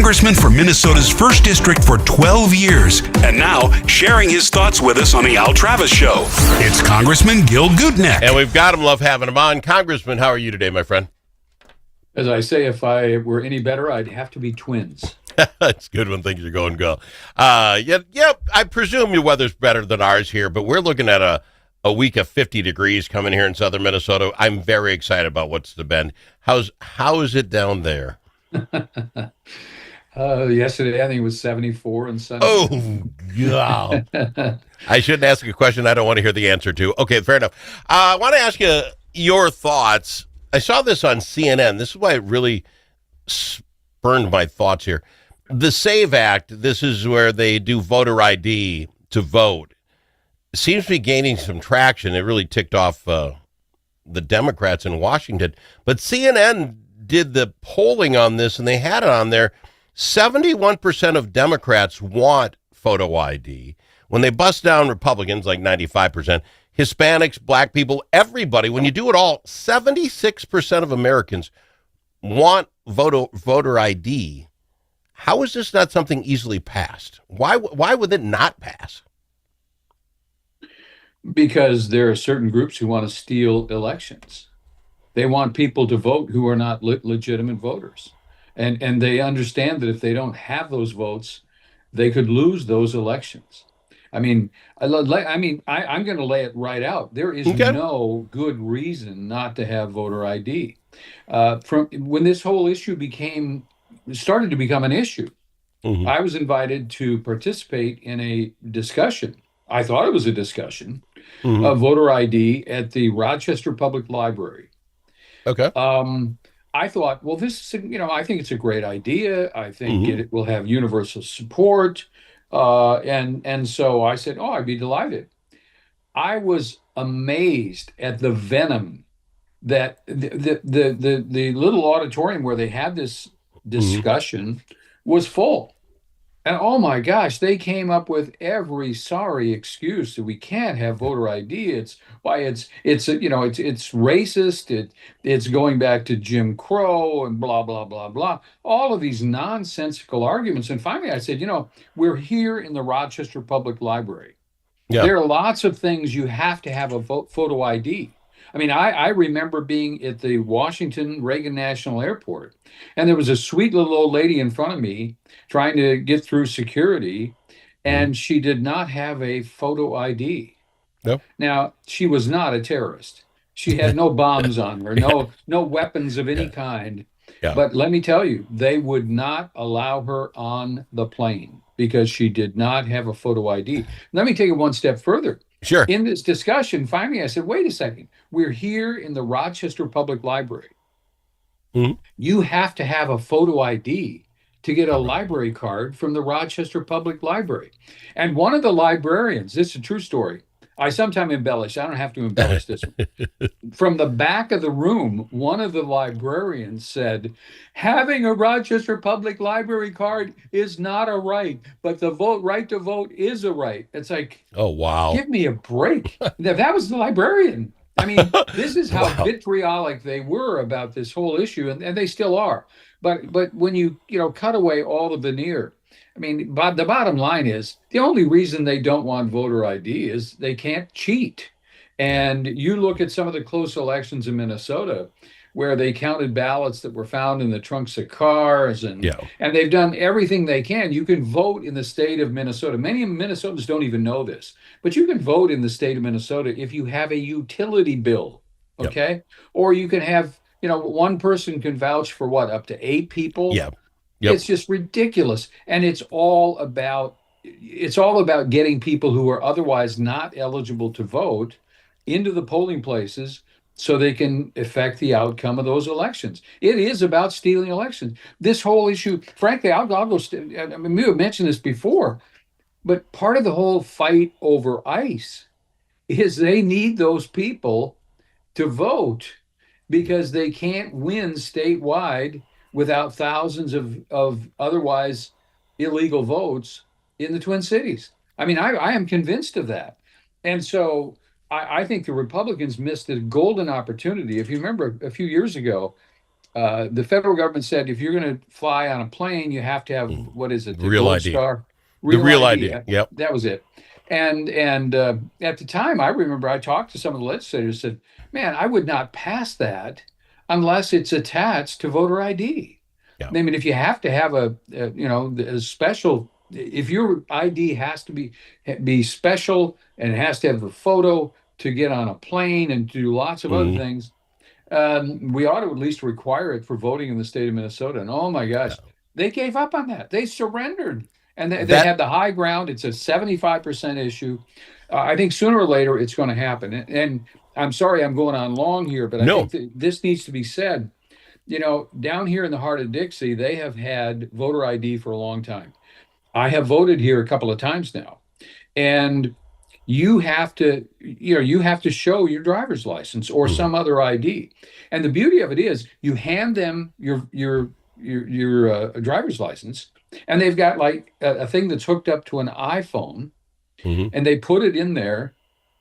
congressman for Minnesota's 1st District for 12 years, and now sharing his thoughts with us on the Al Travis Show. It's Congressman Gil Gutknecht. And we've got him, love having him on. Congressman, how are you today, my friend? As I say, if I were any better, I'd have to be twins. It's good when things are going good. Yeah, I presume your weather's better than ours here, but we're looking at a week of 50 degrees coming here in southern Minnesota. I'm very excited about what's to bend. How is it down there? Yesterday, I think it was 74 and sunny. Oh, God. I shouldn't ask a question I don't want to hear the answer to. Okay, fair enough. I want to ask you your thoughts. I saw this on CNN. This is why it really spurned my thoughts here. The SAVE Act, this is where they do voter ID to vote, seems to be gaining some traction. It really ticked off the Democrats in Washington. But CNN did the polling on this, and they had it on there. 71% of Democrats want photo ID. When they bust down Republicans, like 95%, Hispanics, black people, everybody, when you do it all, 76% of Americans want voter ID. How is this not something easily passed? Why would it not pass? Because there are certain groups who want to steal elections. They want people to vote who are not legitimate voters. And they understand that if they don't have those votes, they could lose those elections. I mean, I'm going to lay it right out. There is no good reason not to have voter ID. From when this whole issue started to become an issue, I was invited to participate in a discussion. I thought it was a discussion of voter ID at the Rochester Public Library. Okay. I thought, well, this is, I think it's a great idea. I think it will have universal support. And so I said, oh, I'd be delighted. I was amazed at the venom that the little auditorium where they had this discussion was full. And oh my gosh, they came up with every sorry excuse that we can't have voter ID. It's racist. It's going back to Jim Crow and blah blah blah blah. All of these nonsensical arguments. And finally, I said, we're here in the Rochester Public Library. Yeah. There are lots of things you have to have a photo ID. I mean, I remember being at the Washington Reagan National Airport, and there was a sweet little old lady in front of me trying to get through security, and she did not have a photo ID. Nope. Now, she was not a terrorist. She had no bombs on her, no weapons of any kind. Yeah. But let me tell you, they would not allow her on the plane because she did not have a photo ID. Let me take it one step further. Sure. In this discussion, finally, I said, wait a second. We're here in the Rochester Public Library. You have to have a photo ID to get a library card from the Rochester Public Library. And one of the librarians, this is a true story. I sometimes embellish. I don't have to embellish this one. From the back of the room, one of the librarians said, having a Rochester Public Library card is not a right, but the right to vote is a right. It's like, oh, wow. Give me a break. That was the librarian. I mean, this is how vitriolic they were about this whole issue, and they still are. But when you cut away all the veneer, I mean, the bottom line is the only reason they don't want voter ID is they can't cheat. And you look at some of the close elections in Minnesota where they counted ballots that were found in the trunks of cars, and they've done everything they can. You can vote in the state of Minnesota. Many Minnesotans don't even know this, but you can vote in the state of Minnesota if you have a utility bill, okay? Or you can have, one person can vouch for up to 8 people? Yep. It's just ridiculous. And it's all about getting people who are otherwise not eligible to vote into the polling places so they can affect the outcome of those elections. It is about stealing elections. This whole issue, frankly, I'll go, I mean, we have mentioned this before, but part of the whole fight over ICE is they need those people to vote because they can't win statewide without thousands of otherwise illegal votes in the Twin Cities. I mean, I am convinced of that. And so I think the Republicans missed a golden opportunity. If you remember a few years ago, The federal government said if you're going to fly on a plane, you have to have, what is it, the Real Gold ID. Star, The real real ID. ID. Yep. That was it. And at the time, I remember I talked to some of the legislators, said, "Man, I would not pass that unless it's attached to voter ID." Yeah. I mean, if you have to have a special, if your ID has to be special and it has to have a photo to get on a plane and do lots of other Mhm. things, we ought to at least require it for voting in the state of Minnesota. And oh my gosh, they gave up on that. They surrendered, and they That had the high ground. It's a 75% issue. I think sooner or later it's going to happen. And I'm sorry I'm going on long here, but I no. think that this needs to be said. Down here in the heart of Dixie, they have had voter ID for a long time. I have voted here a couple of times now, and you have to show your driver's license or Mhm. some other ID. And the beauty of it is you hand them your driver's license, and they've got like a thing that's hooked up to an iPhone, Mhm. and they put it in there,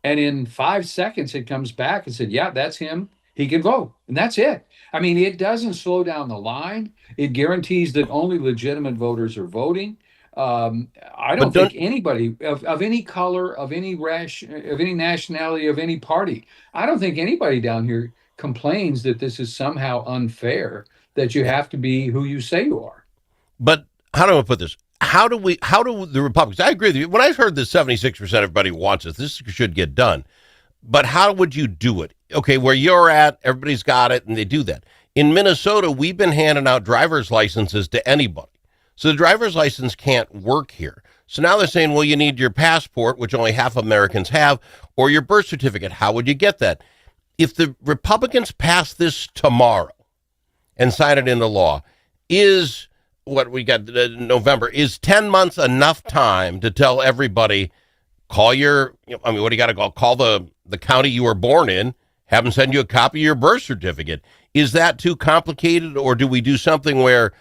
and in 5 seconds it comes back and said, "Yeah, that's him. He can vote," and that's it. I mean, it doesn't slow down the line. It guarantees that only legitimate voters are voting. I But don't think don't anybody of any color, of any rash, of any nationality, of any party, I don't think anybody down here complains that this is somehow unfair, that you have to be who you say you are. but how do I put this? How do the Republicans, I agree with you. When I heard that 76% of everybody wants this should get done. But how would you do it? Okay, where you're at, everybody's got it and they do that. In Minnesota, we've been handing out driver's licenses to anybody. So the driver's license can't work here. So now they're saying, well, you need your passport, which only half Americans have, or your birth certificate. How would you get that? If the Republicans pass this tomorrow and sign it into law, is what we got November, is 10 months enough time to tell everybody, call what do you got to call the county you were born in, have them send you a copy of your birth certificate? Is that too complicated, or do we do something where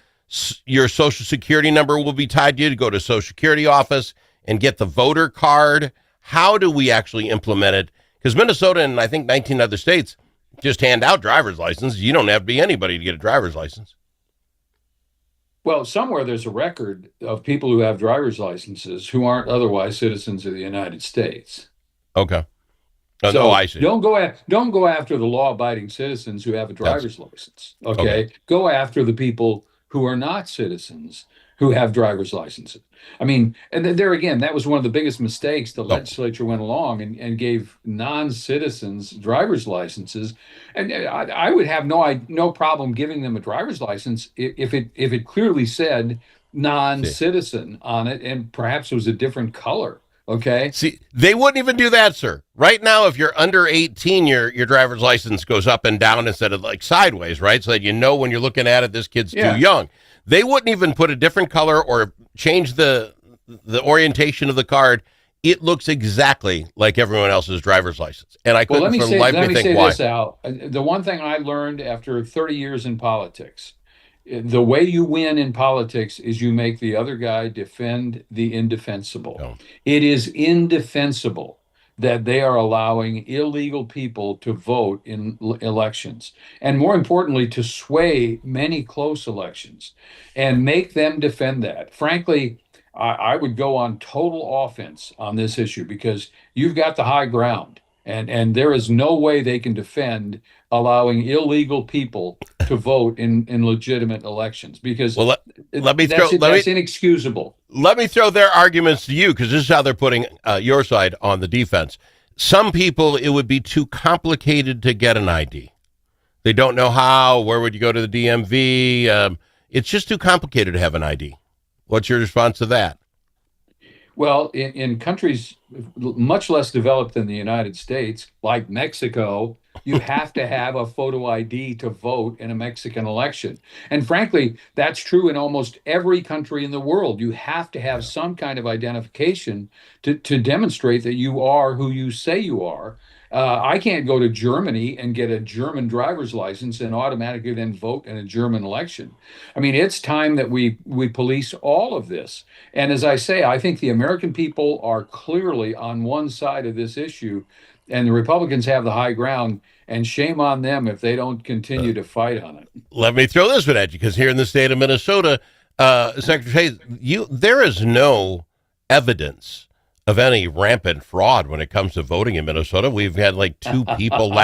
your social security number will be tied to you to go to social security office and get the voter card? How do we actually implement it? Because Minnesota and I think 19 other states just hand out driver's licenses. You don't have to be anybody to get a driver's license. Well, somewhere there's a record of people who have driver's licenses who aren't otherwise citizens of the United States. Okay. So I see. don't go after the law-abiding citizens who have a driver's license. Okay? Go after the people who are not citizens who have driver's licenses. I mean, and there again, that was one of the biggest mistakes. The legislature went along and gave non-citizens driver's licenses, and I would have no problem giving them a driver's license if it clearly said non-citizen on it, and perhaps it was a different color. Okay. See, they wouldn't even do that, sir. Right now, if you're under 18, your driver's license goes up and down instead of like sideways, right? So that you know when you're looking at it, this kid's too young. They wouldn't even put a different color or change the orientation of the card. It looks exactly like everyone else's driver's license. And I couldn't for the life of me think why. This out. The one thing I learned after 30 years in politics, the way you win in politics is you make the other guy defend the indefensible. No. It is indefensible that they are allowing illegal people to vote in elections, and more importantly, to sway many close elections and make them defend that. Frankly, I would go on total offense on this issue because you've got the high ground, and there is no way they can defend allowing illegal people to vote in legitimate elections, because that's inexcusable. Let me throw their arguments to you, because this is how they're putting your side on the defense. Some people, it would be too complicated to get an ID. They don't know how. Where would you go to the DMV? It's just too complicated to have an ID. What's your response to that? Well, in countries much less developed than the United States, like Mexico, you have to have a photo ID to vote in a Mexican election. And frankly, that's true in almost every country in the world. You have to have some kind of identification to demonstrate that you are who you say you are. I can't go to Germany and get a German driver's license and automatically then vote in a German election. I mean, it's time that we police all of this. And as I say, I think the American people are clearly on one side of this issue. and the Republicans have the high ground, and shame on them if they don't continue to fight on it. Let me throw this one at you, because here in the state of Minnesota, Secretary Hayes, there is no evidence of any rampant fraud when it comes to voting in Minnesota. We've had like 2 people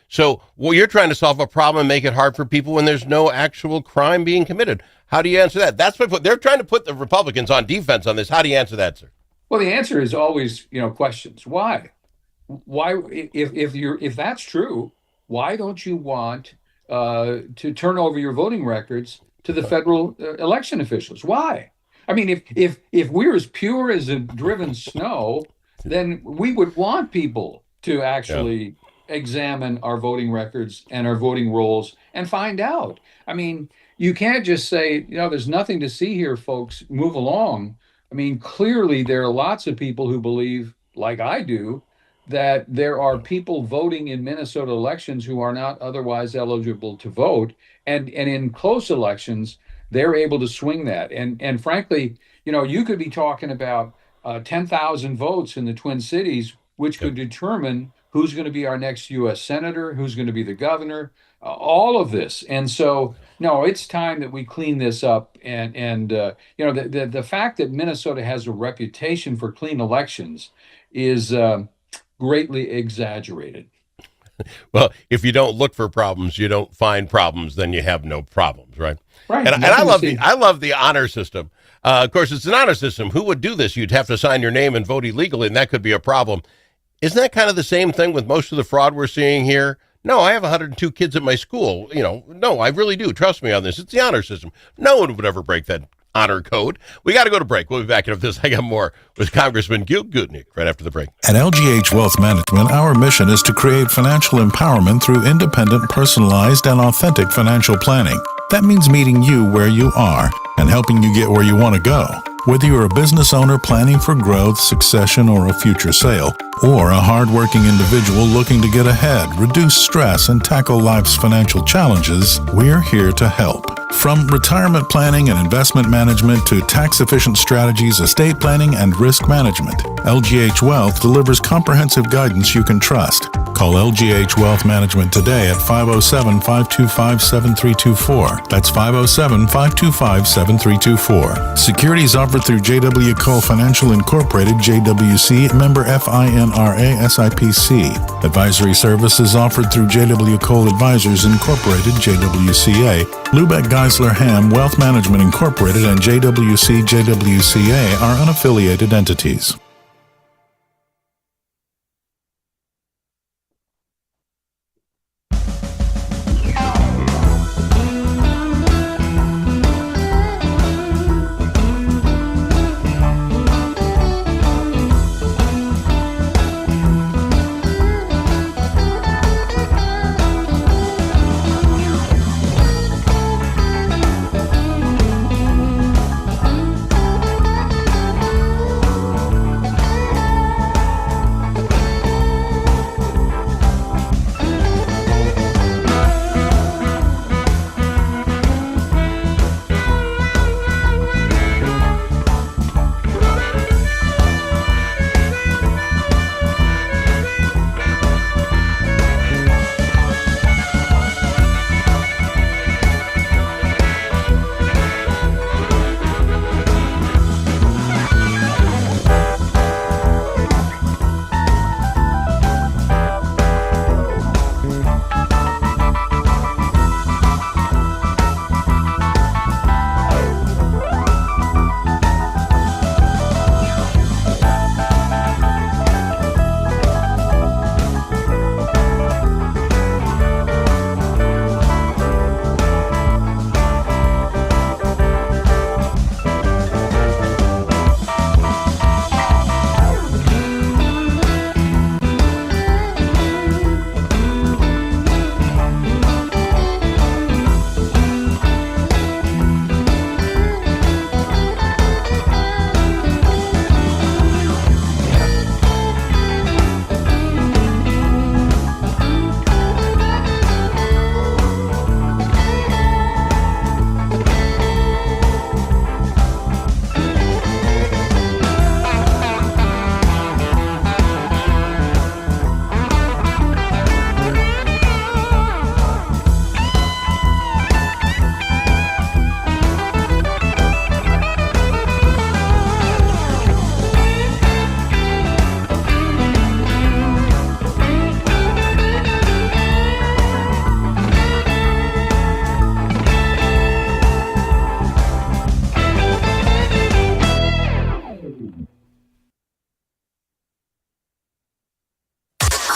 So, well, you're trying to solve a problem and make it hard for people when there's no actual crime being committed. How do you answer that? That's what they're trying to put the Republicans on defense on this. How do you answer that, sir? Well, the answer is always, questions. Why? If that's true, why don't you want to turn over your voting records to the federal election officials? Why? I mean, if we're as pure as a driven snow, then we would want people to actually examine our voting records and our voting rolls and find out. I mean, you can't just say, there's nothing to see here, folks, move along. I mean, clearly there are lots of people who believe, like I do, that there are people voting in Minnesota elections who are not otherwise eligible to vote. And in close elections, they're able to swing that. And frankly, you could be talking about 10,000 votes in the Twin Cities, which could determine who's going to be our next U.S. senator, who's going to be the governor, all of this. And so, no, it's time that we clean this up. And the fact that Minnesota has a reputation for clean elections is greatly exaggerated. Well, if you don't look for problems, you don't find problems, then you have no problems, right? Right. And I love the honor system. Of course, it's an honor system. Who would do this? You'd have to sign your name and vote illegally, and that could be a problem. Isn't that kind of the same thing with most of the fraud we're seeing here? No, I have 102 kids at my school. No, I really do. Trust me on this. It's the honor system. No one would ever break that honor code. We got to go to break. We'll be back after this. I got more with Congressman Gil Gutknecht right after the break. At LGH Wealth Management, our mission is to create financial empowerment through independent, personalized, and authentic financial planning. That means meeting you where you are and helping you get where you want to go. Whether you're a business owner planning for growth, succession, or a future sale, or a hardworking individual looking to get ahead, reduce stress, and tackle life's financial challenges, we're here to help. From retirement planning and investment management to tax-efficient strategies, estate planning, and risk management, LGH Wealth delivers comprehensive guidance you can trust. Call LGH Wealth Management today at 507-525-7324. That's 507-525-7324. Securities offered through J.W. Cole Financial Incorporated, JWC, member FINRA SIPC. Advisory services offered through J.W. Cole Advisors Incorporated, JWCA. Lubeck Geisler Ham Wealth Management Incorporated and JWC JWCA are unaffiliated entities.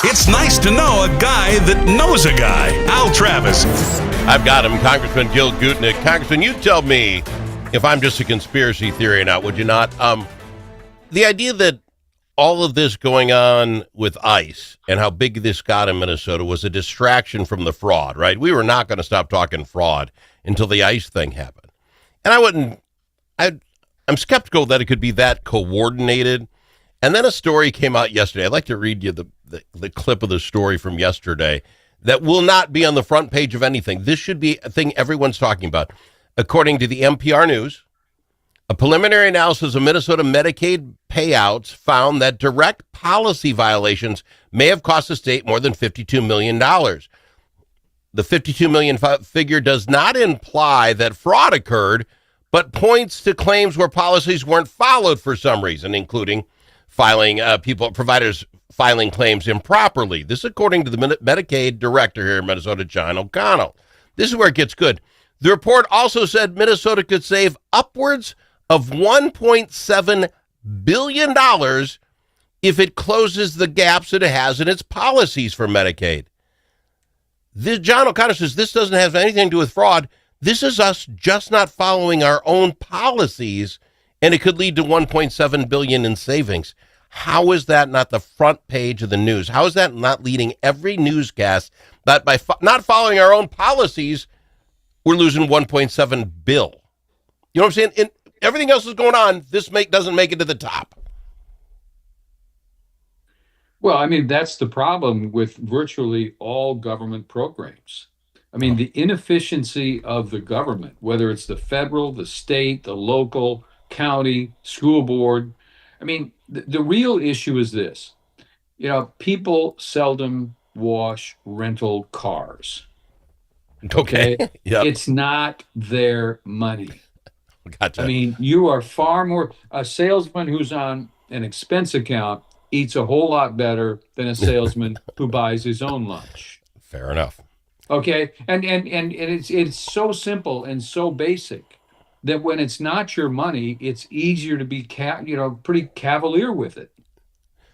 It's nice to know a guy that knows a guy. Al Travis. I've got him, Congressman Gil Gutknecht. Congressman, you tell me if I'm just a conspiracy theory or not, would you not? The idea that all of this going on with ICE and how big this got in Minnesota was a distraction from the fraud, right? We were not going to stop talking fraud until the ICE thing happened. And I'm skeptical that it could be that coordinated. And then a story came out yesterday. I'd like to read you the clip of the story from yesterday that will not be on the front page of anything. This should be a thing everyone's talking about. According to the NPR News, a preliminary analysis of Minnesota Medicaid payouts found that direct policy violations may have cost the state more than $52 million. The $52 million figure does not imply that fraud occurred, but points to claims where policies weren't followed for some reason, including providers filing claims improperly. This, according to the Medicaid director here in Minnesota, John O'Connell. This is where it gets good. The report also said Minnesota could save upwards of $1.7 billion if it closes the gaps that it has in its policies for Medicaid. John O'Connor says this doesn't have anything to do with fraud. This is us just not following our own policies, and it could lead to $1.7 billion in savings. How is that not the front page of the news? How is that not leading every newscast that by not following our own policies, we're losing $1.7 billion? You know what I'm saying? Everything else is going on. This doesn't make it to the top. Well, I mean, that's the problem with virtually all government programs. I mean, the inefficiency of the government, whether it's the federal, the state, the local, county, school board. I mean, the real issue is this. People seldom wash rental cars. Okay? Yep. It's not their money. Gotcha. I mean, you are far more, a salesman who's on an expense account eats a whole lot better than a salesman who buys his own lunch. Fair enough. Okay. And it's so simple and so basic that when it's not your money, it's easier to be pretty cavalier with it.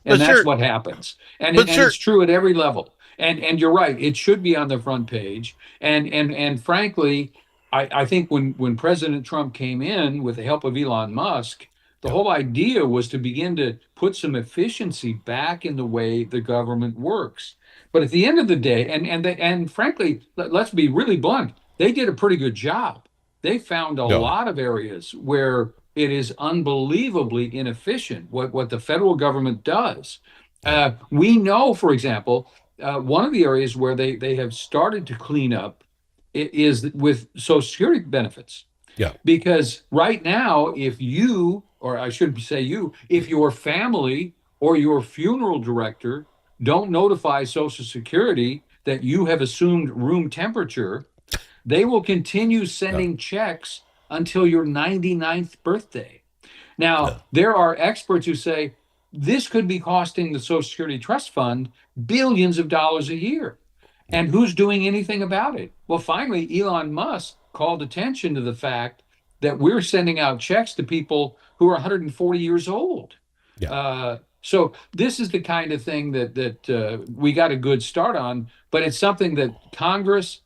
And that's what happens. And it's true at every level. And you're right, it should be on the front page. And frankly, I think when President Trump came in with the help of Elon Musk, the whole idea was to begin to put some efficiency back in the way the government works. But at the end of the day, and frankly, let's be really blunt, they did a pretty good job. They found a lot of areas where it is unbelievably inefficient what the federal government does. We know, for example, one of the areas where they have started to clean up is with Social Security benefits. Yeah. Because right now, if you, or I shouldn't say you, if your family or your funeral director don't notify Social Security that you have assumed room temperature, they will continue sending checks until your 99th birthday. Now, there are experts who say this could be costing the Social Security Trust Fund billions of dollars a year. And who's doing anything about it? Well, finally, Elon Musk called attention to the fact that we're sending out checks to people who are 140 years old. Yeah. So this is the kind of thing that we got a good start on, but it's something that Congress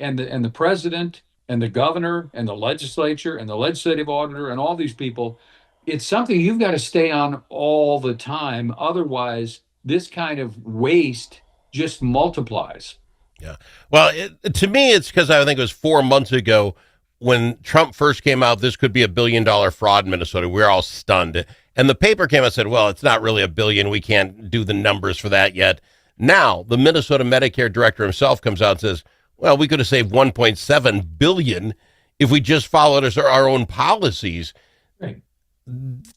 and the president and the governor and the legislature and the legislative auditor and all these people, it's something you've got to stay on all the time. Otherwise, this kind of waste just multiplies. Yeah. Well, to me, it's because I think it was 4 months ago when Trump first came out, this could be $1 billion fraud in Minnesota. We were all stunned. And the paper came out and said, well, it's not really $1 billion. We can't do the numbers for that yet. Now, the Minnesota Medicare director himself comes out and says, well, we could have saved $1.7 billion if we just followed our own policies. Right.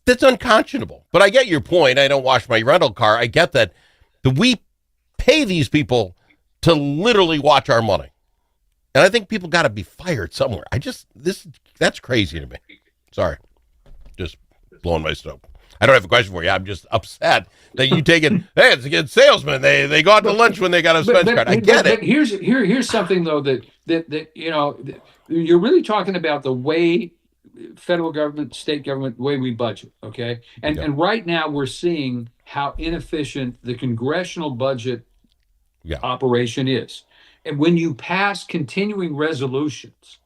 That's unconscionable. But I get your point. I don't wash my rental car. I get that. We pay these people to literally watch our money. And I think people got to be fired somewhere. That's crazy to me. Sorry. Just blowing my stove. I don't have a question for you. I'm just upset that you take it. Hey, it's a good salesman. They go out to lunch when they got a expense card. I get it. But here's something though that you're really talking about the way federal government, state government, the way we budget. Okay, and right now we're seeing how inefficient the congressional budget Yeah. operation is. And when you pass continuing resolutions,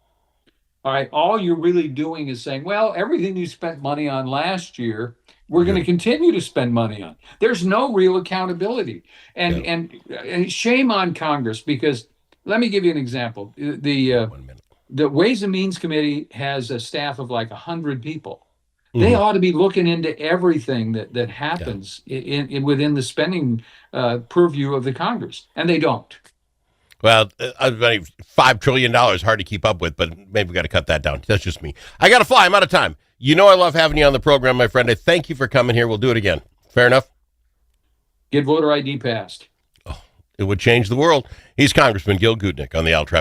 all right, all you're really doing is saying, well, everything you spent money on last year, we're going to continue to spend money on. There's no real accountability. And shame on Congress, because let me give you an example. 1 minute. The Ways and Means Committee has a staff of like 100 people. They ought to be looking into everything that happens in within the spending purview of the Congress, and they don't. Well, $5 trillion, hard to keep up with, but maybe we got to cut that down. That's just me. I got to fly. I'm out of time. You know I love having you on the program, my friend. I thank you for coming here. We'll do it again. Fair enough? Get voter ID passed. It would change the world. He's Congressman Gil Gutknecht on the Al Travis